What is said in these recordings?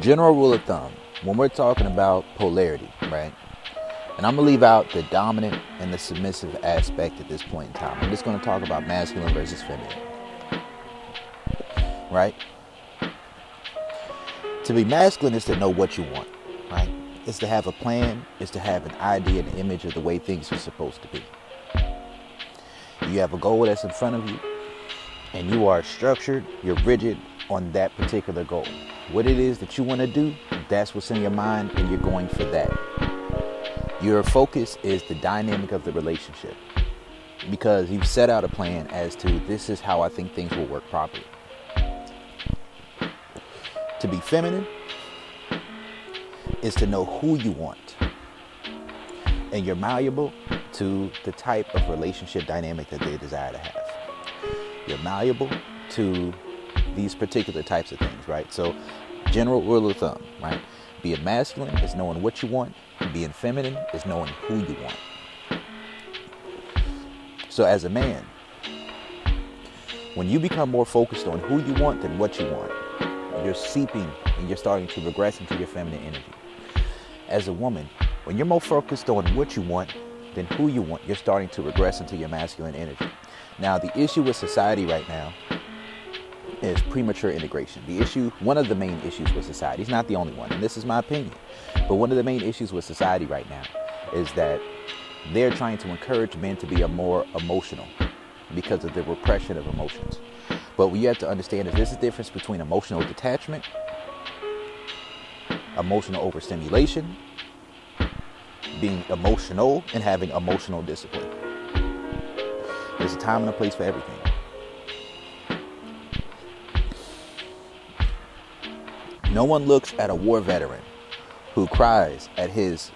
General rule of thumb, when we're talking about polarity, right? And I'm going to leave out the dominant and the submissive aspect at this point in time. I'm just going to talk about masculine versus feminine, right? To be masculine is to know what you want, right? It's to have a plan, it's to have an idea and image of the way things are supposed to be. You have a goal that's in front of you, and you are structured, you're rigid on that particular goal. What it is that you want to do, that's what's in your mind, and you're going for that. Your focus is the dynamic of the relationship, because you've set out a plan as to this is how I think things will work properly. To be feminine is to know who you want, and you're malleable to the type of relationship dynamic that they desire to have. You're malleable to these particular types of things, right? So general rule of thumb, right? Being masculine is knowing what you want. Being feminine is knowing who you want. So as a man, when you become more focused on who you want than what you want, you're seeping and you're starting to regress into your feminine energy. As a woman, when you're more focused on what you want than who you want, you're starting to regress into your masculine energy. Now, the issue with society right now is premature integration. One of the main issues with society, it's not the only one, and this is my opinion, but one of the main issues with society right now is that they're trying to encourage men to be more emotional because of the repression of emotions. But what you have to understand is there's a difference between emotional detachment, emotional overstimulation, being emotional, and having emotional discipline. There's a time and a place for everything. No one looks at a war veteran who cries at his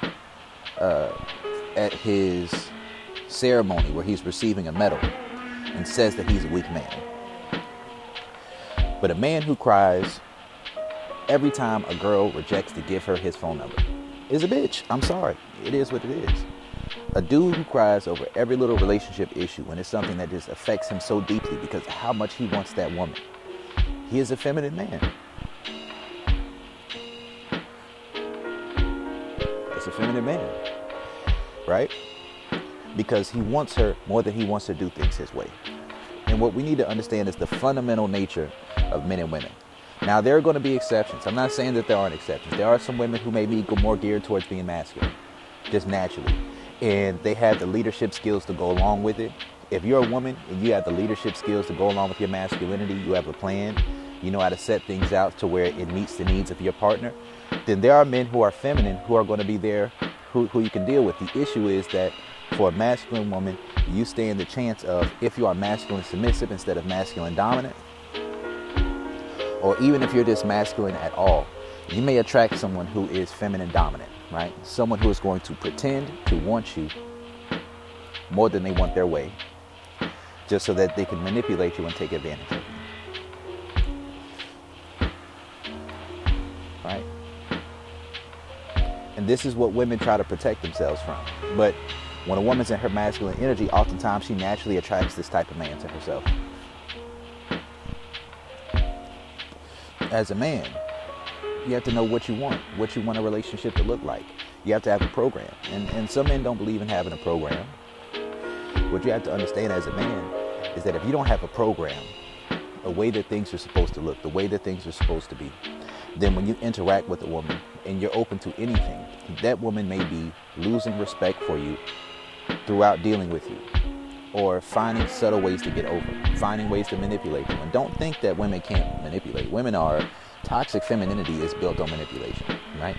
ceremony where he's receiving a medal and says that he's a weak man. But a man who cries every time a girl rejects to give her his phone number is a bitch. I'm sorry. It is what it is. A dude who cries over every little relationship issue when it's something that just affects him so deeply because of how much he wants that woman, he is a feminine man. It's a feminine man, right? Because he wants her more than he wants to do things his way. And what we need to understand is the fundamental nature of men and women. Now, there are going to be exceptions. I'm not saying that there aren't exceptions. There are some women who may be more geared towards being masculine, just naturally. And they have the leadership skills to go along with it. If you're a woman and you have the leadership skills to go along with your masculinity, you have a plan, you know how to set things out to where it meets the needs of your partner, then there are men who are feminine who are going to be there who you can deal with. The issue is that for a masculine woman, you stand the chance of, if you are masculine submissive instead of masculine dominant, or even if you're just masculine at all, you may attract someone who is feminine dominant, right? Someone who is going to pretend to want you more than they want their way, just so that they can manipulate you and take advantage of you. Right? And this is what women try to protect themselves from. But when a woman's in her masculine energy, oftentimes she naturally attracts this type of man to herself. As a man, you have to know what you want a relationship to look like. You have to have a program. And some men don't believe in having a program. What you have to understand as a man is that if you don't have a program, a way that things are supposed to look, the way that things are supposed to be, then when you interact with a woman and you're open to anything, that woman may be losing respect for you throughout dealing with you, or finding subtle ways to get over, finding ways to manipulate you. And don't think that women can't manipulate. Toxic femininity is built on manipulation, right?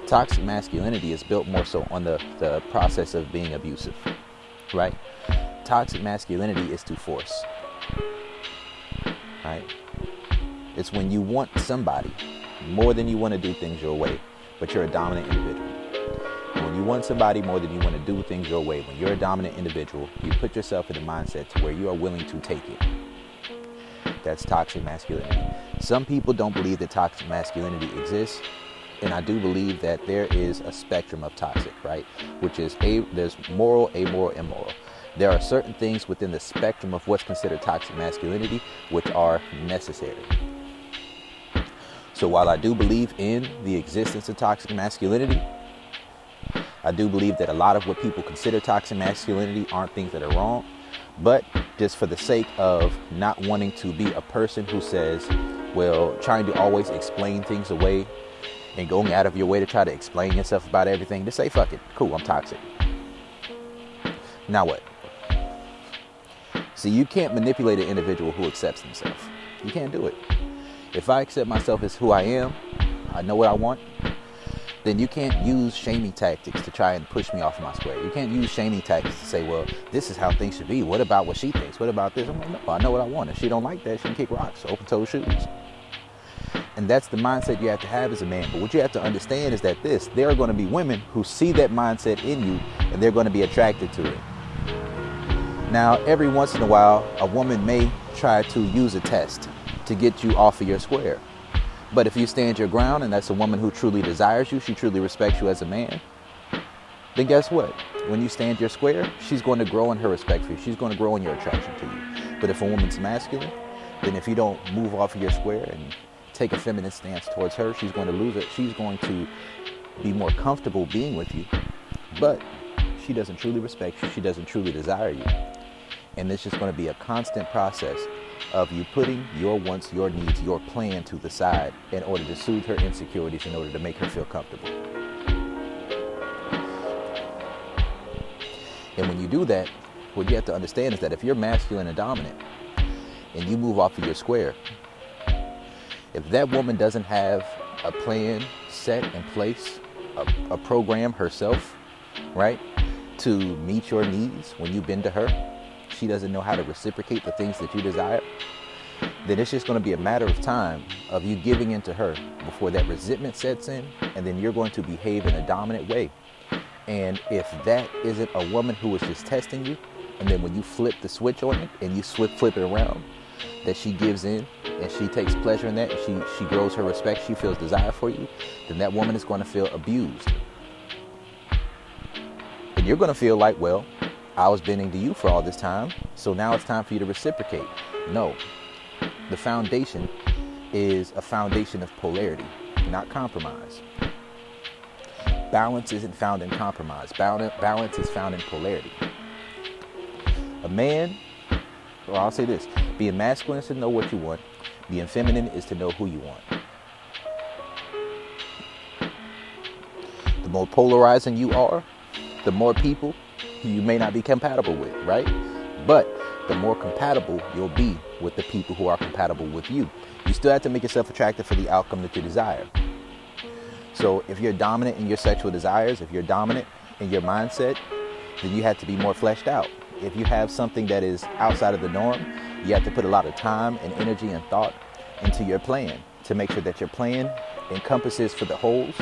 Toxic masculinity is built more so on the process of being abusive, right? Toxic masculinity is to force, right? It's when you want somebody more than you want to do things your way, but you're a dominant individual. When you want somebody more than you want to do things your way, when you're a dominant individual, you put yourself in a mindset to where you are willing to take it. That's toxic masculinity. Some people don't believe that toxic masculinity exists, and I do believe that there is a spectrum of toxic, right? Which is there's moral, amoral, immoral. There are certain things within the spectrum of what's considered toxic masculinity which are necessary. So while I do believe in the existence of toxic masculinity, I do believe that a lot of what people consider toxic masculinity aren't things that are wrong. But just for the sake of not wanting to be a person who says, well, trying to always explain things away and going out of your way to try to explain yourself about everything, just say, fuck it. Cool, I'm toxic. Now what? See, you can't manipulate an individual who accepts themselves. You can't do it. If I accept myself as who I am, I know what I want, then you can't use shaming tactics to try and push me off my square. You can't use shaming tactics to say, well, this is how things should be. What about what she thinks? What about this? I'm like, no, I know what I want. If she don't like that, she can kick rocks, open-toe shoes. And that's the mindset you have to have as a man. But what you have to understand is that there are going to be women who see that mindset in you, and they're going to be attracted to it. Now, every once in a while, a woman may try to use a test to get you off of your square. But if you stand your ground and that's a woman who truly desires you, she truly respects you as a man, then guess what? When you stand your square, she's going to grow in her respect for you. She's going to grow in your attraction to you. But if a woman's masculine, then if you don't move off of your square and take a feminine stance towards her, she's going to lose it. She's going to be more comfortable being with you. But she doesn't truly respect you. She doesn't truly desire you. And it's just going to be a constant process of you putting your wants, your needs, your plan to the side in order to soothe her insecurities, in order to make her feel comfortable. And when you do that, what you have to understand is that if you're masculine and dominant and you move off of your square, if that woman doesn't have a plan set in place, a program herself, right, to meet your needs when you bend to her, she doesn't know how to reciprocate the things that you desire, then it's just going to be a matter of time of you giving in to her before that resentment sets in, and then you're going to behave in a dominant way. And if that isn't a woman who is just testing you, and then when you flip the switch on it and you flip it around, that she gives in and she takes pleasure in that, and she grows her respect, she feels desire for you, then that woman is going to feel abused. And you're going to feel like, well, I was bending to you for all this time, so now it's time for you to reciprocate. No. The foundation is a foundation of polarity, not compromise. Balance isn't found in compromise. Balance is found in polarity. A man, or I'll say this, being masculine is to know what you want. Being feminine is to know who you want. The more polarizing you are, the more people you may not be compatible with, right? But the more compatible you'll be with the people who are compatible with you. You still have to make yourself attractive for the outcome that you desire. So if you're dominant in your sexual desires, if you're dominant in your mindset, then you have to be more fleshed out. If you have something that is outside of the norm, you have to put a lot of time and energy and thought into your plan to make sure that your plan encompasses for the wholes,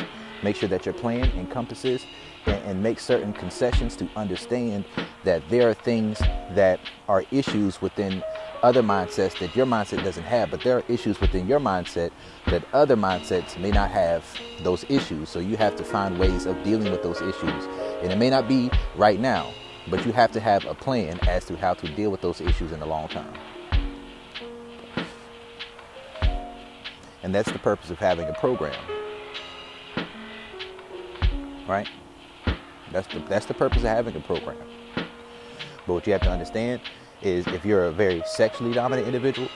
make sure that your plan encompasses and make certain concessions to understand that there are things that are issues within other mindsets that your mindset doesn't have, but there are issues within your mindset that other mindsets may not have those issues. So you have to find ways of dealing with those issues. And it may not be right now, but you have to have a plan as to how to deal with those issues in the long term. And that's the purpose of having a program, right? That's the purpose of having a program. But what you have to understand is if you're a very sexually dominant individual,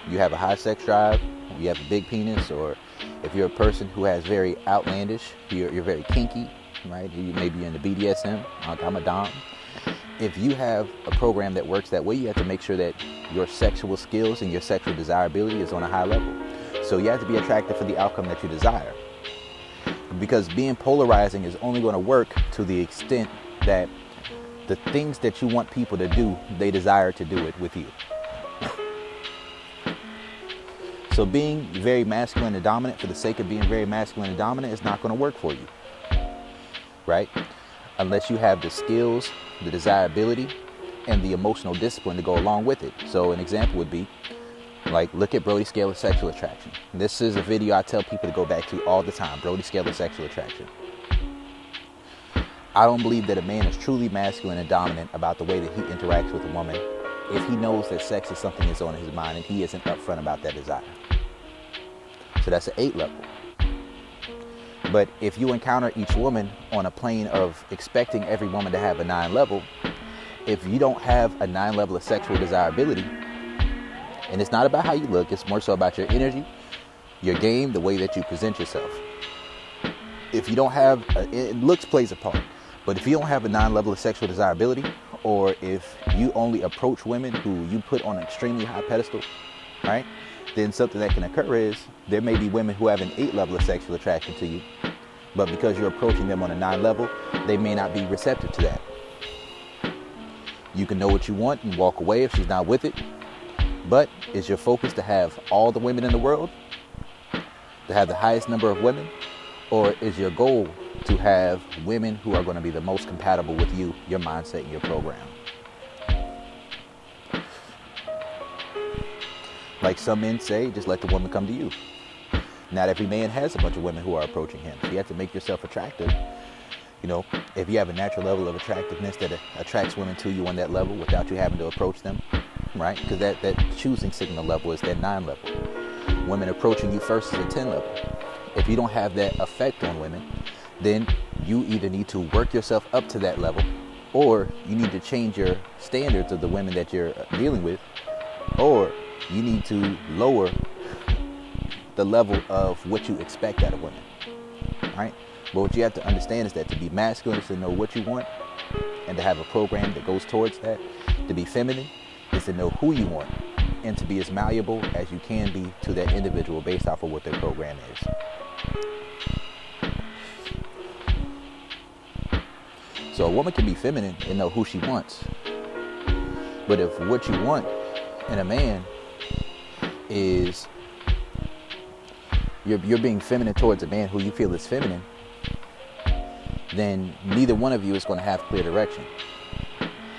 you have a high sex drive, you have a big penis, or if you're a person who has very outlandish, you're very kinky, right? You maybe in the BDSM, I'm a dom. If you have a program that works that way, you have to make sure that your sexual skills and your sexual desirability is on a high level. So you have to be attractive for the outcome that you desire. Because being polarizing is only going to work to the extent that the things that you want people to do, they desire to do it with you. So being very masculine and dominant for the sake of being very masculine and dominant is not going to work for you, right? Unless you have the skills, the desirability, and the emotional discipline to go along with it. So an example would be, like, look at Brody's scale of sexual attraction. This is a video I tell people to go back to all the time, Brody's scale of sexual attraction. I don't believe that a man is truly masculine and dominant about the way that he interacts with a woman if he knows that sex is something that's on his mind and he isn't upfront about that desire. So that's an 8 level. But if you encounter each woman on a plane of expecting every woman to have a 9 level, if you don't have a 9 level of sexual desirability, and it's not about how you look, it's more so about your energy, your game, the way that you present yourself. If you don't have, looks plays a part, but if you don't have a 9 level of sexual desirability, or if you only approach women who you put on an extremely high pedestal, right, then something that can occur is there may be women who have an 8 level of sexual attraction to you, but because you're approaching them on a 9 level, they may not be receptive to that. You can know what you want and walk away if she's not with it, but is your focus to have all the women in the world, to have the highest number of women, or is your goal to have women who are going to be the most compatible with you, your mindset, and your program? Like some men say, just let the woman come to you. Not every man has a bunch of women who are approaching him. So you have to make yourself attractive. You know, if you have a natural level of attractiveness that attracts women to you on that level without you having to approach them, right? Because that choosing signal level is that 9 level. Women approaching you first is a 10 level. If you don't have that effect on women, then you either need to work yourself up to that level, or you need to change your standards of the women that you're dealing with, or you need to lower the level of what you expect out of women, right? But what you have to understand is that to be masculine is to know what you want and to have a program that goes towards that. To be feminine is to know who you want and to be as malleable as you can be to that individual based off of what their program is. So a woman can be feminine and know who she wants. But if what you want in a man is you're being feminine towards a man who you feel is feminine, then neither one of you is going to have clear direction.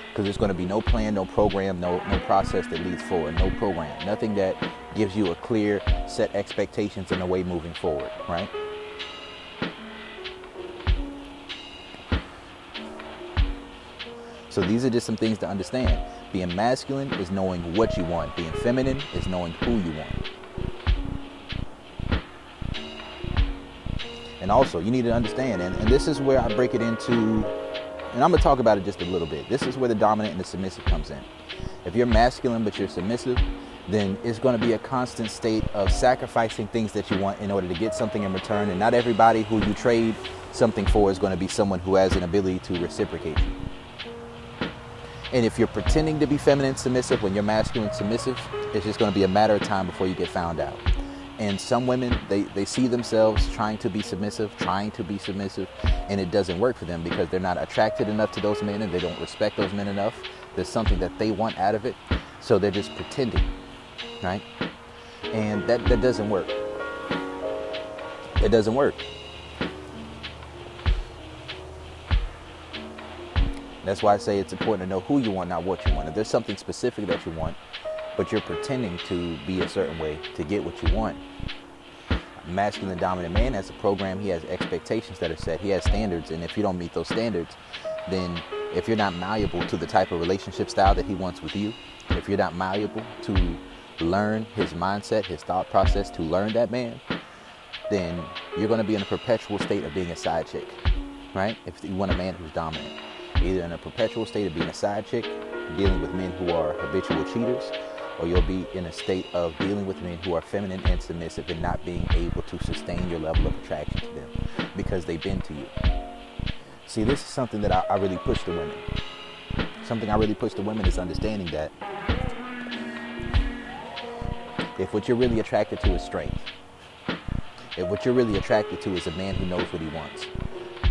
Because there's going to be no plan, no program, no process that leads forward, no program, nothing that gives you a clear set expectations and a way moving forward, right? So these are just some things to understand. Being masculine is knowing what you want. Being feminine is knowing who you want. And also, you need to understand, and this is where I break it into, and I'm going to talk about it just a little bit. This is where the dominant and the submissive comes in. If you're masculine but you're submissive, then it's going to be a constant state of sacrificing things that you want in order to get something in return. And not everybody who you trade something for is going to be someone who has an ability to reciprocate you. And if you're pretending to be feminine submissive when you're masculine submissive, it's just going to be a matter of time before you get found out. And some women, they see themselves trying to be submissive, and it doesn't work for them because they're not attracted enough to those men and they don't respect those men enough. There's something that they want out of it, so they're just pretending, right? And that doesn't work. It doesn't work. That's why I say it's important to know who you want, not what you want. If there's something specific that you want, but you're pretending to be a certain way to get what you want. A masculine dominant man has a program, he has expectations that are set, he has standards, and if you don't meet those standards, then if you're not malleable to the type of relationship style that he wants with you, if you're not malleable to learn his mindset, his thought process, to learn that man, then you're going to be in a perpetual state of being a side chick, right? If you want a man who's dominant, either in a perpetual state of being a side chick, dealing with men who are habitual cheaters, or you'll be in a state of dealing with men who are feminine and submissive and not being able to sustain your level of attraction to them because they've been to you. See, this is something that I really push to women. Something I really push to women is understanding that if what you're really attracted to is strength, if what you're really attracted to is a man who knows what he wants,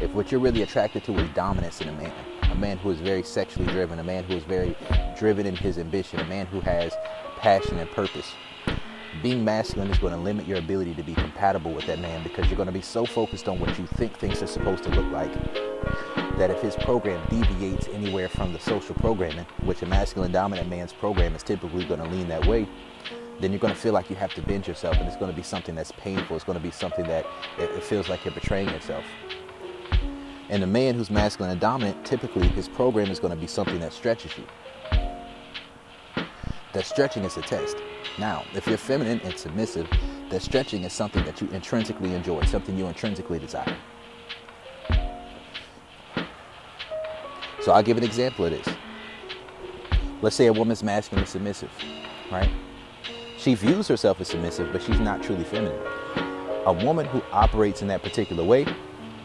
if what you're really attracted to is dominance in a man who is very sexually driven, a man who is very driven in his ambition, a man who has passion and purpose, being masculine is going to limit your ability to be compatible with that man because you're going to be so focused on what you think things are supposed to look like that if his program deviates anywhere from the social programming, which a masculine dominant man's program is typically going to lean that way, then you're going to feel like you have to bend yourself, and it's going to be something that's painful. It's going to be something that it feels like you're betraying yourself. And the man who's masculine and dominant, typically his program is going to be something that stretches you. That stretching is a test. Now, if you're feminine and submissive, that stretching is something that you intrinsically enjoy, something you intrinsically desire. So I'll give an example of this. Let's say a woman's masculine and submissive, right? She views herself as submissive, but she's not truly feminine. A woman who operates in that particular way,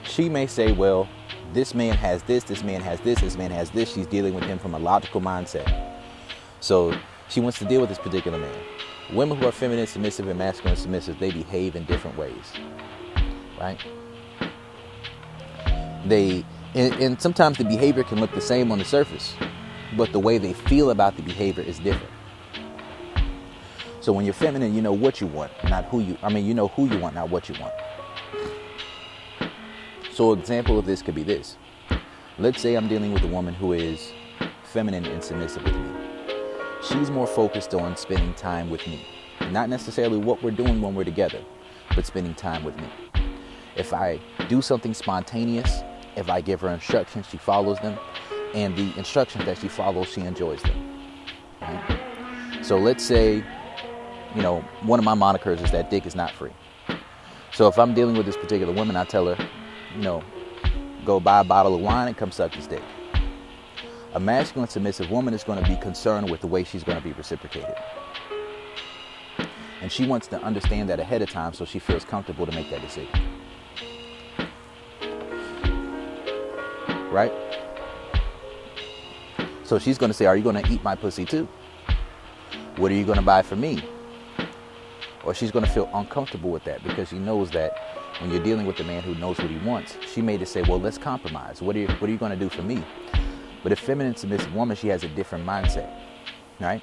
she may say, well, this man has this, this man has this, this man has this. She's dealing with him from a logical mindset. So she wants to deal with this particular man. Women who are feminine, submissive, and masculine submissive, they behave in different ways, right? And sometimes the behavior can look the same on the surface, but the way they feel about the behavior is different. So when you're feminine, you know what you want, not who you, you know who you want, not what you want. So an example of this could be this. Let's say I'm dealing with a woman who is feminine and submissive with me. She's more focused on spending time with me. Not necessarily what we're doing when we're together, but spending time with me. If I do something spontaneous, if I give her instructions, she follows them. And the instructions that she follows, she enjoys them. Right? So let's say, one of my monikers is that dick is not free. So if I'm dealing with this particular woman, I tell her, go buy a bottle of wine and come suck this dick. A masculine submissive woman is going to be concerned with the way she's going to be reciprocated. And she wants to understand that ahead of time so she feels comfortable to make that decision. Right? So she's going to say, are you going to eat my pussy too? What are you going to buy for me? Or she's going to feel uncomfortable with that because she knows that when you're dealing with a man who knows what he wants, she may just say, well, let's compromise. What are you going to do for me? But a feminine submissive woman, she has a different mindset, right?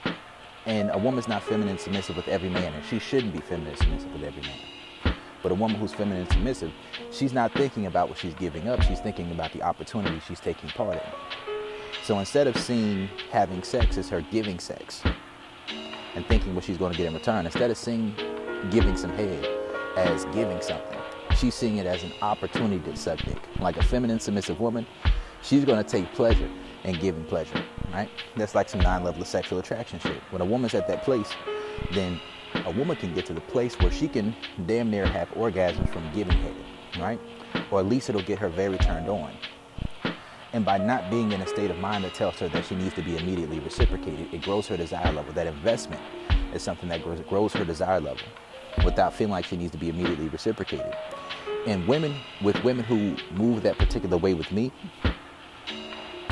And a woman's not feminine submissive with every man, and she shouldn't be feminine submissive with every man. But a woman who's feminine submissive, she's not thinking about what she's giving up. She's thinking about the opportunity she's taking part in. So instead of seeing having sex as her giving sex and thinking what she's going to get in return, instead of seeing giving some head as giving something, she's seeing it as an opportunity to suck dick. Like a feminine submissive woman, she's going to take pleasure in giving pleasure, right? That's like some 9 level of sexual attraction shit. When a woman's at that place, then a woman can get to the place where she can damn near have orgasms from giving head, right? Or at least it'll get her very turned on. And by not being in a state of mind that tells her that she needs to be immediately reciprocated, it grows her desire level. That investment is something that grows her desire level without feeling like she needs to be immediately reciprocated. And women who move that particular way with me,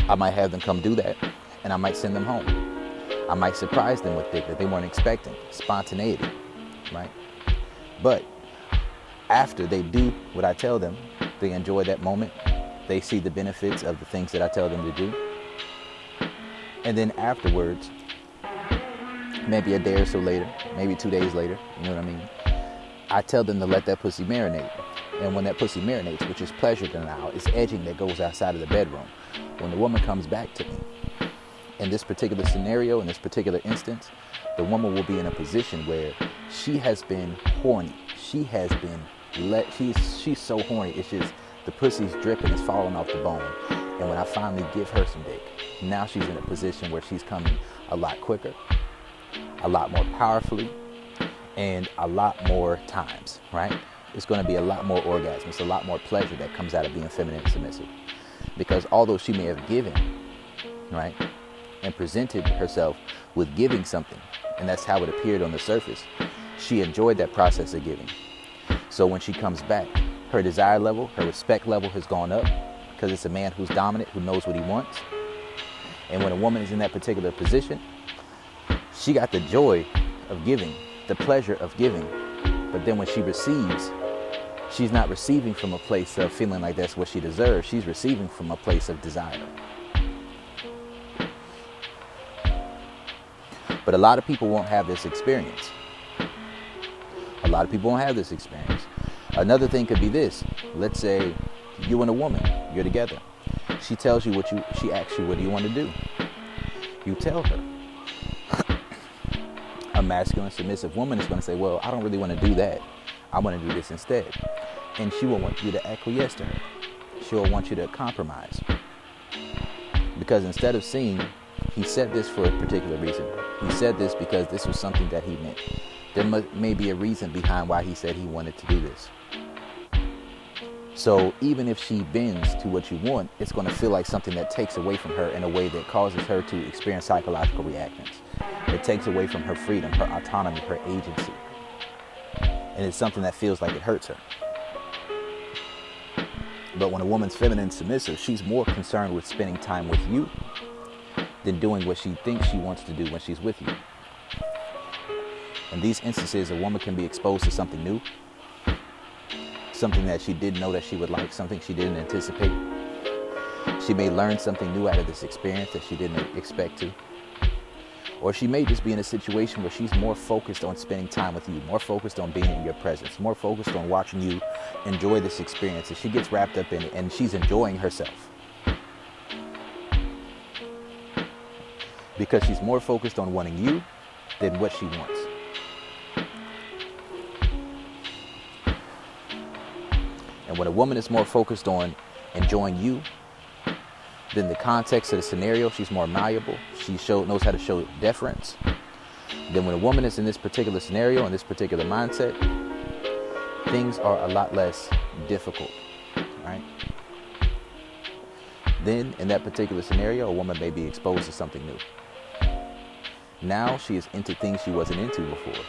I might have them come do that, and I might send them home. I might surprise them with dick that they weren't expecting, spontaneity, right? But after they do what I tell them, they enjoy that moment, they see the benefits of the things that I tell them to do. And then afterwards, maybe a day or so later, maybe 2 days later, you know what I mean? I tell them to let that pussy marinate. And when that pussy marinates, which is pleasure now, it's edging that goes outside of the bedroom. When the woman comes back to me, in this particular scenario, in this particular instance, the woman will be in a position where she has been horny. She's so horny. It's just the pussy's dripping, it's falling off the bone. And when I finally give her some dick, now she's in a position where she's coming a lot quicker, a lot more powerfully, and a lot more times, right? It's going to be a lot more orgasm. It's a lot more pleasure that comes out of being feminine and submissive. Because although she may have given, right, and presented herself with giving something, and that's how it appeared on the surface, she enjoyed that process of giving. So when she comes back, her desire level, her respect level has gone up because it's a man who's dominant, who knows what he wants. And when a woman is in that particular position, she got the joy of giving, the pleasure of giving. But then when she receives, she's not receiving from a place of feeling like that's what she deserves. She's receiving from a place of desire. But a lot of people won't have this experience. A lot of people won't have this experience. Another thing could be this. Let's say you and a woman, you're together. She tells you she asks you, what do you want to do? You tell her. A masculine, submissive woman is going to say, well, I don't really want to do that. I want to do this instead. And she will want you to acquiesce to her. She will want you to compromise. Because instead of seeing he said this for a particular reason. He said this because this was something that he meant. There may be a reason behind why he said he wanted to do this. So even if she bends to what you want, it's going to feel like something that takes away from her in a way that causes her to experience psychological reactions. It takes away from her freedom, her autonomy, her agency. And it's something that feels like it hurts her. But when a woman's feminine and submissive, she's more concerned with spending time with you than doing what she thinks she wants to do when she's with you. In these instances, a woman can be exposed to something new, something that she didn't know that she would like, something she didn't anticipate. She may learn something new out of this experience that she didn't expect to. Or she may just be in a situation where she's more focused on spending time with you, more focused on being in your presence, more focused on watching you enjoy this experience. And she gets wrapped up in it and she's enjoying herself. Because she's more focused on wanting you than what she wants. And when a woman is more focused on enjoying you than the context of the scenario, she's more malleable. She knows how to show deference. Then when a woman is in this particular scenario, in this particular mindset, things are a lot less difficult, right? Then in that particular scenario, a woman may be exposed to something new. Now she is into things she wasn't into before.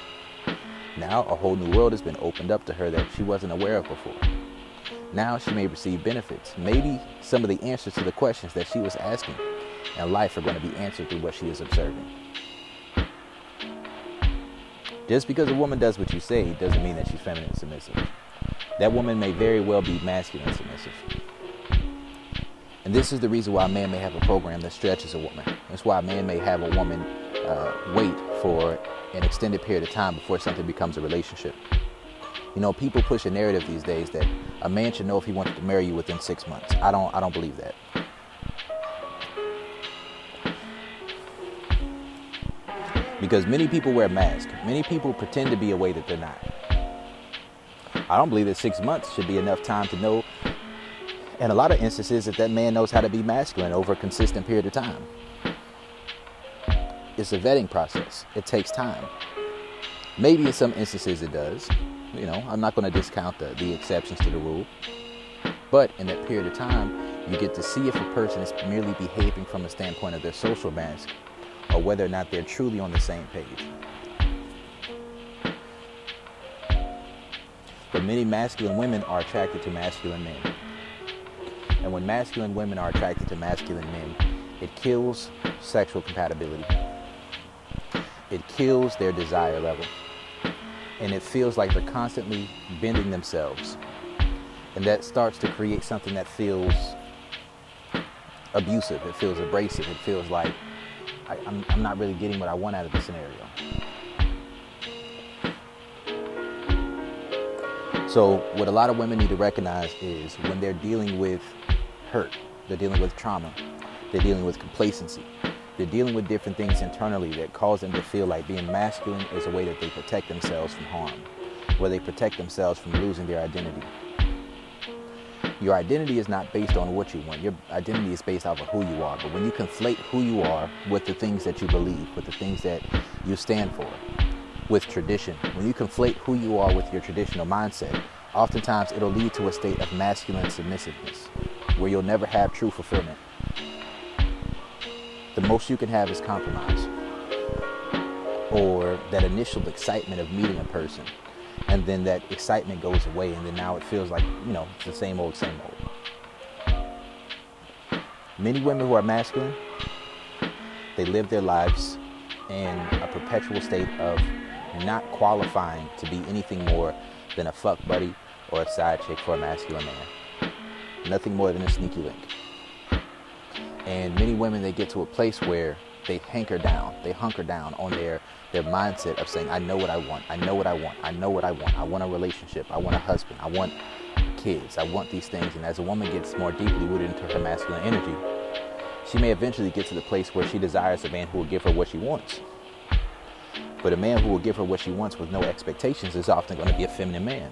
Now a whole new world has been opened up to her that she wasn't aware of before. Now she may receive benefits. Maybe some of the answers to the questions that she was asking in life are going to be answered through what she is observing. Just because a woman does what you say doesn't mean that she's feminine and submissive. That woman may very well be masculine and submissive. And this is the reason why a man may have a program that stretches a woman. That's why a man may have a woman wait for an extended period of time before something becomes a relationship. You know, people push a narrative these days that a man should know if he wanted to marry you within 6 months. I don't believe that. Because many people wear masks. Many people pretend to be a way that they're not. I don't believe that 6 months should be enough time to know, in a lot of instances, that man knows how to be masculine over a consistent period of time. It's a vetting process. It takes time. Maybe in some instances it does. You know, I'm not going to discount the exceptions to the rule. But in that period of time, you get to see if a person is merely behaving from a standpoint of their social mask or whether or not they're truly on the same page. But many masculine women are attracted to masculine men. And when masculine women are attracted to masculine men, it kills sexual compatibility. It kills their desire level. And it feels like they're constantly bending themselves. And that starts to create something that feels abusive. It feels abrasive. It feels like I'm not really getting what I want out of the scenario. So what a lot of women need to recognize is when they're dealing with hurt, they're dealing with trauma, they're dealing with complacency, they're dealing with different things internally that cause them to feel like being masculine is a way that they protect themselves from harm, where they protect themselves from losing their identity. Your identity is not based on what you want. Your identity is based off of who you are. But when you conflate who you are with the things that you believe, with the things that you stand for, with tradition, when you conflate who you are with your traditional mindset, oftentimes it'll lead to a state of masculine submissiveness, where you'll never have true fulfillment. The most you can have is compromise, or that initial excitement of meeting a person, and then that excitement goes away, and then now it feels like, it's the same old, same old. Many women who are masculine, they live their lives in a perpetual state of not qualifying to be anything more than a fuck buddy or a side chick for a masculine man. Nothing more than a sneaky link. And many women, they get to a place where they hunker down on their mindset of saying, I know what I want, I know what I want, I know what I want. I want a relationship, I want a husband, I want kids, I want these things. And as a woman gets more deeply rooted into her masculine energy, she may eventually get to the place where she desires a man who will give her what she wants. But a man who will give her what she wants with no expectations is often going to be a feminine man.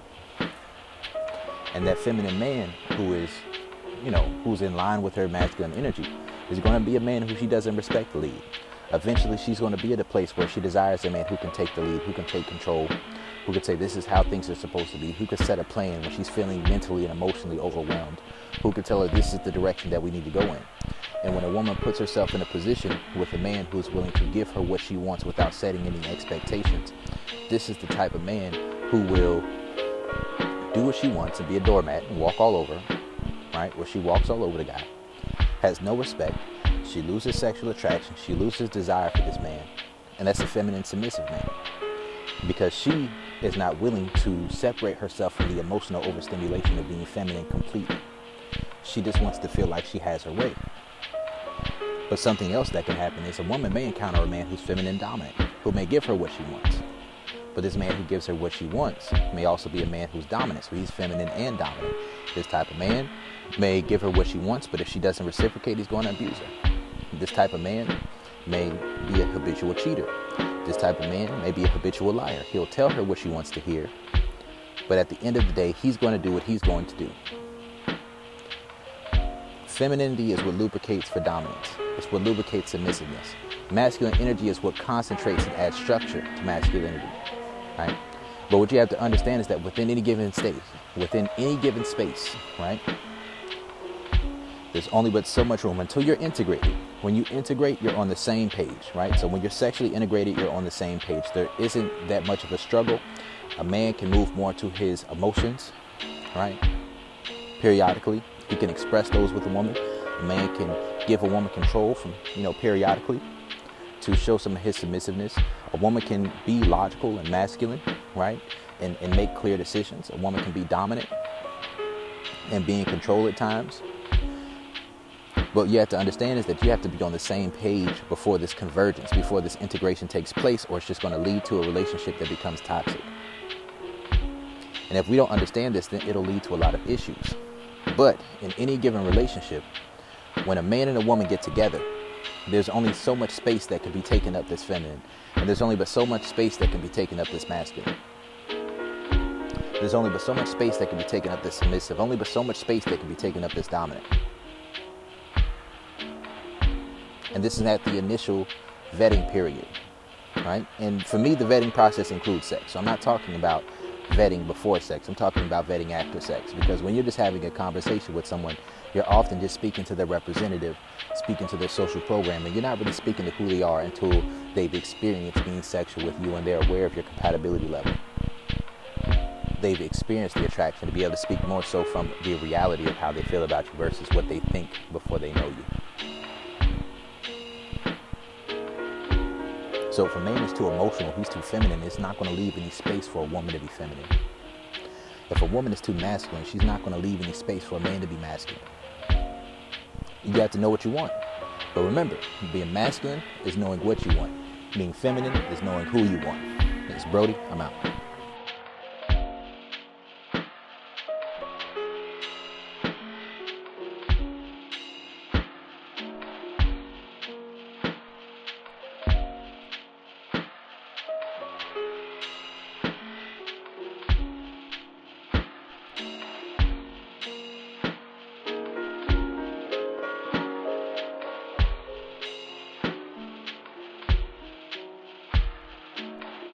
And that feminine man who is, who's in line with her masculine energy is going to be a man who she doesn't respect the lead. Eventually, she's going to be at a place where she desires a man who can take the lead, who can take control, who can say this is how things are supposed to be, who can set a plan when she's feeling mentally and emotionally overwhelmed, who can tell her this is the direction that we need to go in. And when a woman puts herself in a position with a man who's willing to give her what she wants without setting any expectations, this is the type of man who will do what she wants and be a doormat and walk all over, right? Where she walks all over the guy, has no respect, she loses sexual attraction, she loses desire for this man. And that's a feminine submissive man, because she is not willing to separate herself from the emotional overstimulation of being feminine completely. She just wants to feel like she has her way. But something else that can happen is a woman may encounter a man who's feminine dominant, who may give her what she wants. But this man who gives her what she wants may also be a man who's dominant, so he's feminine and dominant. This type of man may give her what she wants, but if she doesn't reciprocate, he's going to abuse her. This type of man may be a habitual cheater. This type of man may be a habitual liar. He'll tell her what she wants to hear, but at the end of the day, he's going to do what he's going to do. Femininity is what lubricates for dominance. It's what lubricates submissiveness. Masculine energy is what concentrates and adds structure to masculinity, right? But what you have to understand is that within any given state, within any given space, right, there's only but so much room until you're integrated. When you integrate, you're on the same page, right? So when you're sexually integrated, you're on the same page. There isn't that much of a struggle. A man can move more to his emotions, right? Periodically, he can express those with a woman. A man can give a woman control from, periodically to show some of his submissiveness. A woman can be logical and masculine, right? And make clear decisions. A woman can be dominant and be in control at times. What you have to understand is that you have to be on the same page before this convergence, before this integration takes place, or it's just going to lead to a relationship that becomes toxic. And if we don't understand this, then it'll lead to a lot of issues. But in any given relationship, when a man and a woman get together, there's only so much space that can be taken up that's feminine, and there's only but so much space that can be taken up that's masculine. There's only but so much space that can be taken up that's submissive, only but so much space that can be taken up that's dominant. And this is at the initial vetting period, right? And for me, the vetting process includes sex. So I'm not talking about vetting before sex. I'm talking about vetting after sex. Because when you're just having a conversation with someone, you're often just speaking to their representative, speaking to their social program, and you're not really speaking to who they are until they've experienced being sexual with you and they're aware of your compatibility level. They've experienced the attraction to be able to speak more so from the reality of how they feel about you versus what they think before they know you. So if a man is too emotional, he's too feminine, it's not going to leave any space for a woman to be feminine. If a woman is too masculine, she's not going to leave any space for a man to be masculine. You got to know what you want. But remember, being masculine is knowing what you want. Being feminine is knowing who you want. It's Brody. I'm out.